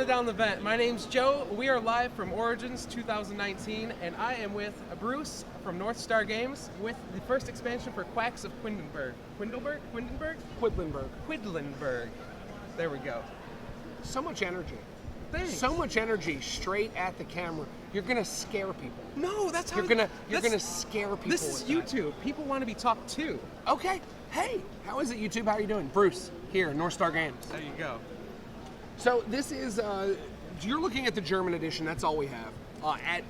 it down the vent. My name's Joe. We are live from Origins 2019, and I am with Bruce from North Star Games with the first expansion for Quacks of Quedlinburg. Quedlinburg. There we go. So much energy. Thanks. So much energy straight at the camera. You're gonna scare people. No, that's how you're gonna scare people. This is YouTube. People want to be talked to. Okay. Hey, how is it, YouTube? How are you doing? Bruce here, North Star Games. There you go. So this is you're looking at the German edition. That's all we have at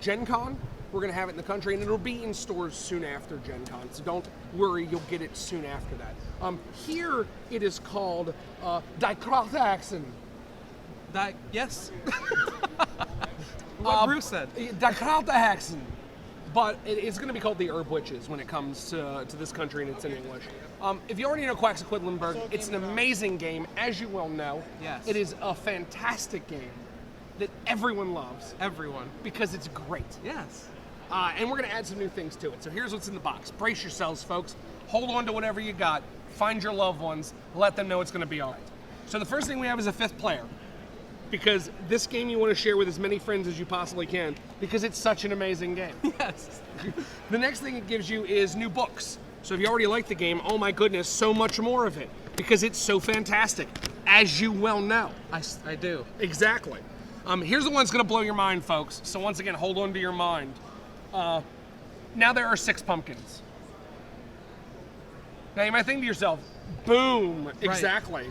Gen Con. We're gonna have it in the country, and it'll be in stores soon after Gen Con. So don't worry, you'll get it soon after that. Here it is called Die Krachtaxen. Yes. What Bruce said. Die Krachtaxen. But it's going to be called the Herb Witches when it comes to this country, and it's in English. If you already know Quacks of Quedlinburg, it's an amazing game, as you well know. Yes. It is a fantastic game that everyone loves. Everyone. Because it's great. Yes. And we're going to add some new things to it. So here's what's in the box. Brace yourselves, folks. Hold on to whatever you got. Find your loved ones. Let them know it's going to be all right. So the first thing we have is a 5th player. Because this game you want to share with as many friends as you possibly can, because it's such an amazing game. Yes. The next thing it gives you is new books. So if you already like the game, oh my goodness, so much more of it, because it's so fantastic, as you well know. I do. Exactly. Here's the one that's going to blow your mind, folks. So once again, hold on to your mind. Now there are 6 pumpkins. Now you might think to yourself, boom, right. Exactly.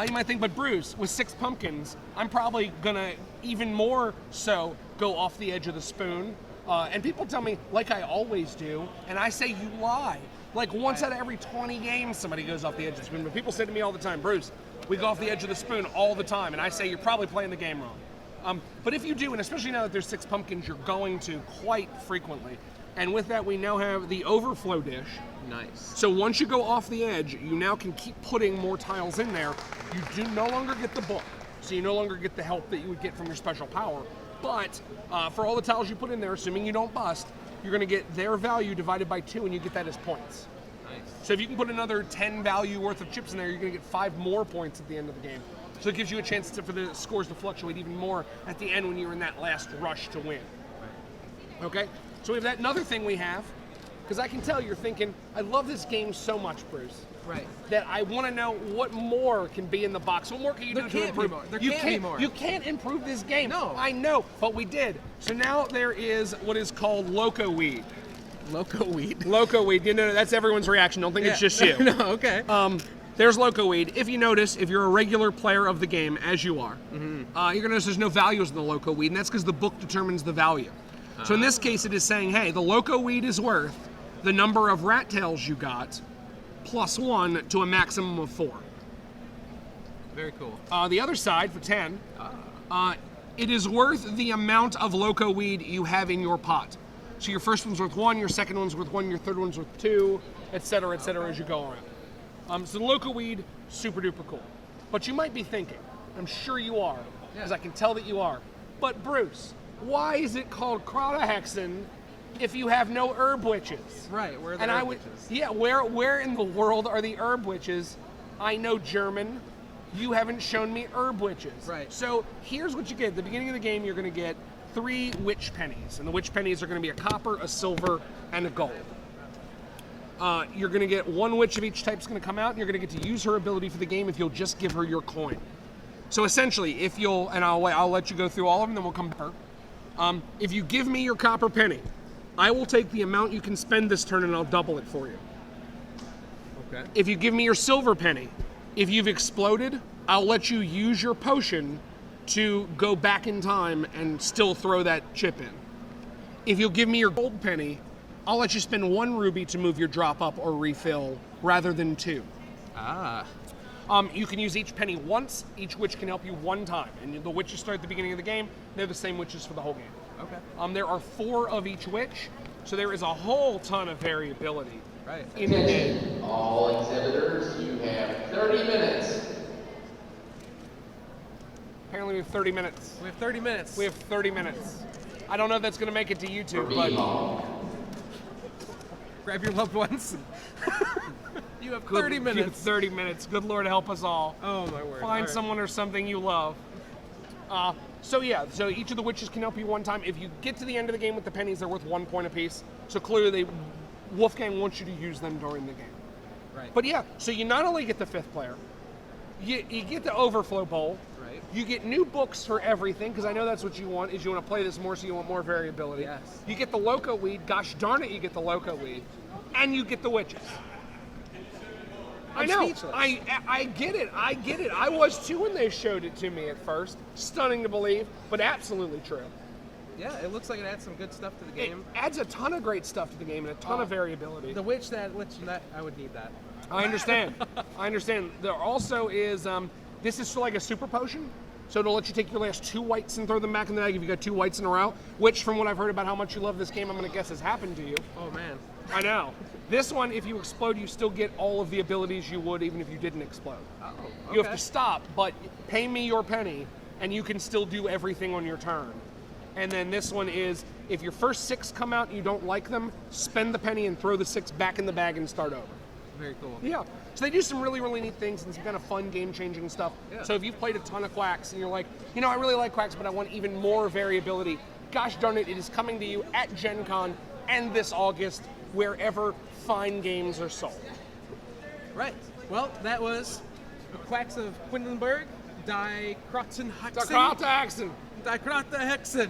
You might think, but Bruce, with 6 pumpkins, I'm probably gonna even more so go off the edge of the spoon. And people tell me, like I always do, and I say you lie. Like once out of every 20 games, somebody goes off the edge of the spoon. But people say to me all the time, Bruce, we go off the edge of the spoon all the time, and I say you're probably playing the game wrong. But if you do, and especially now that there's 6 pumpkins, you're going to quite frequently. And with that, we now have the overflow dish. Nice. So once you go off the edge, you now can keep putting more tiles in there. You do no longer get the book, so you no longer get the help that you would get from your special power. But for all the tiles you put in there, assuming you don't bust, you're going to get their value divided by 2, and you get that as points. Nice. So if you can put another 10 value worth of chips in there, you're going to get 5 more points at the end of the game. So it gives you a chance for the scores to fluctuate even more at the end when you're in that last rush to win. Okay? So we have that. Another thing we have, because I can tell you're thinking, I love this game so much, Bruce. Right. That I want to know what more can be in the box. What more can you do to improve? There can't be more. You can't improve this game. No. I know, but we did. So now there is what is called Loco Weed. Loco Weed. Loco Weed. You know, that's everyone's reaction. Don't think it's just you. No, okay. There's Loco Weed. If you notice, if you're a regular player of the game, as you are, you're going to notice there's no values in the Loco Weed, and that's because the book determines the value. So in this case, it is saying, hey, the Loco Weed is worth the number of rat tails you got plus 1 to a maximum of 4. Very cool. The other side, for 10, it is worth the amount of Loco Weed you have in your pot. So your first one's worth 1, your second one's worth 1, your third one's worth 2, et cetera, as you go around. So the Loco Weed, super duper cool. But you might be thinking, I'm sure you are, because I can tell that you are, but Bruce, why is it called Krachtaxen if you have no herb witches? Right, where are the herb witches? Yeah, where in the world are the herb witches? I know German. You haven't shown me herb witches. Right. So here's what you get. At the beginning of the game, you're going to get 3 witch pennies. And the witch pennies are going to be a copper, a silver, and a gold. You're going to get 1 witch of each type is going to come out, and you're going to get to use her ability for the game if you'll just give her your coin. So essentially, if you'll, and I'll let you go through all of them, then we'll come back. If you give me your copper penny, I will take the amount you can spend this turn and I'll double it for you. Okay. If you give me your silver penny, if you've exploded, I'll let you use your potion to go back in time and still throw that chip in. If you'll give me your gold penny, I'll let you spend 1 ruby to move your drop up or refill rather than 2. You can use each penny once. Each witch can help you 1 time. And the witches start at the beginning of the game. They're the same witches for the whole game. Okay. There are 4 of each witch, so there is a whole ton of variability. Right. In the game. Attention, all exhibitors, you have 30 minutes. Apparently we have 30 minutes. We have 30 minutes. We have 30 minutes. I don't know if that's going to make it to YouTube, For but... Grab your loved ones. You have 30 minutes. You have 30 minutes. Good Lord help us all. Oh, my word. Find someone or something you love. So each of the witches can help you one time. If you get to the end of the game with the pennies, they're worth 1 point apiece. So clearly, Wolfgang wants you to use them during the game. Right. But yeah, so you not only get the 5th player, you get the overflow bowl. Right. You get new books for everything, because I know that's what you want, is you want to play this more, so you want more variability. Yes. You get the Loco Weed. Gosh darn it, you get the Loco Weed. And you get the witches. I know. Speechless. I get it. I was too when they showed it to me at first. Stunning to believe, but absolutely true. Yeah, it looks like it adds some good stuff to the It game. adds a ton of great stuff to the game and a ton of variability. The witch that lets you I would need that. I understand. There also is, this is like a super potion. So it'll let you take your last 2 whites and throw them back in the bag if you got 2 whites in a row, which from what I've heard about how much you love this game, I'm going to guess has happened to you. Oh, man. I know. This one, if you explode, you still get all of the abilities you would even if you didn't explode. Oh, okay. You have to stop, but pay me your penny, and you can still do everything on your turn. And then this one is, if your first 6 come out and you don't like them, spend the penny and throw the 6 back in the bag and start over. Very cool. Yeah. So they do some really, really neat things and some kind of fun game-changing stuff. Yeah. So if you've played a ton of Quacks and you're like, I really like Quacks, but I want even more variability, gosh darn it, it is coming to you at Gen Con and this August, wherever fine games are sold. Right. Well, that was Quacks of Quedlinburg, Die Hexen. Hexen.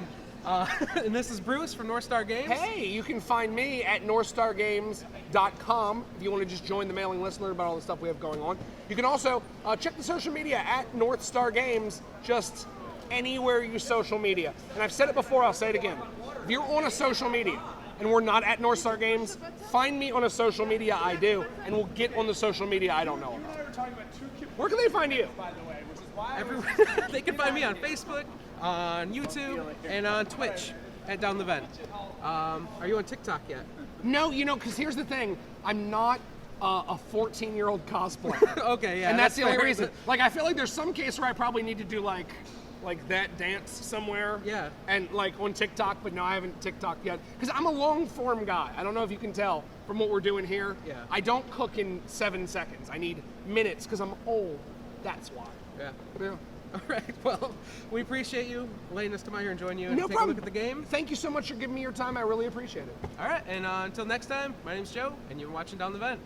And this is Bruce from North Star Games. Hey, you can find me at northstargames.com if you want to just join the mailing list and learn about all the stuff we have going on. You can also check the social media at North Star Games, just anywhere you social media. And I've said it before, I'll say it again. If you're on a social media and we're not at North Star Games, find me on a social media I do, and we'll get on the social media I don't know about. Where can they find you? Everywhere. They can find me on Facebook, on YouTube, and on Twitch at Down the Vent. Are you on TikTok yet? No, because here's the thing. I'm not a 14-year-old cosplayer. Okay, yeah. And that's the only fair. reason. Like, I feel like there's some case where I probably need to do like that dance somewhere. Yeah. And like on TikTok, but no, I haven't TikTok yet. Because I'm a long form guy. I don't know if you can tell from what we're doing here. Yeah. I don't cook in 7 seconds. I need minutes because I'm old. That's why. Yeah. Yeah. All right. Well, we appreciate you letting us come out here and join you and No take problem. a look at the game. Thank you so much for giving me your time. I really appreciate it. All right. And until next time, my name's Joe, and you've been watching Down the Vent.